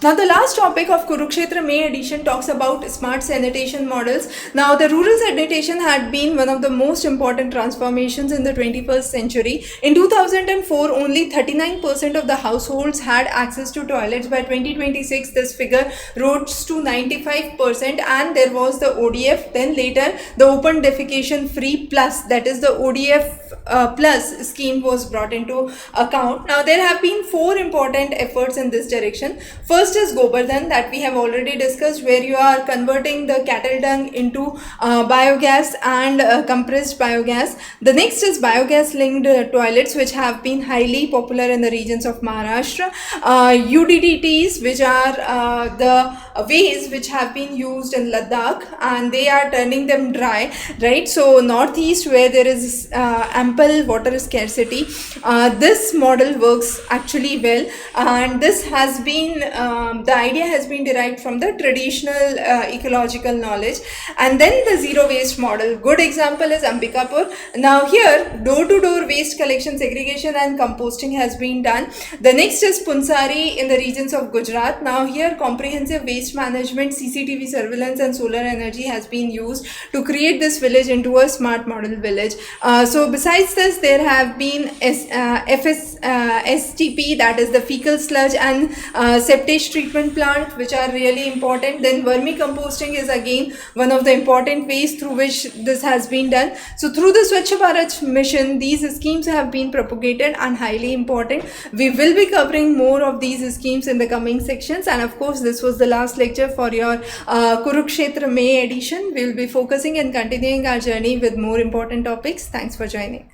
Now the last topic of Kurukshetra May edition talks about smart sanitation models. Now the rural sanitation had been one of the most important transformations in the 21st century. In 2004, only 39% of the households had access to toilets. By 2026, this figure rose to 95%, and there was the ODF. Then later, the Open Defecation Free Plus, that is the ODF plus scheme, was brought into account. Now there have been four important efforts in this direction. First is Gobardhan, that we have already discussed, where you are converting the cattle dung into biogas and compressed biogas. The next is biogas linked toilets, which have been highly popular in the regions of Maharashtra. UDDTs, which are the ways which have been used in Ladakh, and they are turning them dry, right? So northeast, where there is ample water scarcity, this model works actually well, and this has been the idea has been derived from the traditional ecological knowledge. And then the zero waste model, good example is Ambikapur. Now here door to door waste collection, segregation and composting has been done. The next is Punsari in the regions of Gujarat. Now here comprehensive waste management, CCTV surveillance and solar energy has been used to create this village into a smart model village. So besides this, there have been STP, that is the fecal sludge and septage treatment plant, which are really important. Then vermicomposting is again one of the important ways through which this has been done. So through the Swachh Bharat mission, these schemes have been propagated and highly important. We will be covering more of these schemes in the coming sections, and of course this was the last lecture for your Kurukshetra May edition. We will be focusing and continuing our journey with more important topics. Thanks for joining.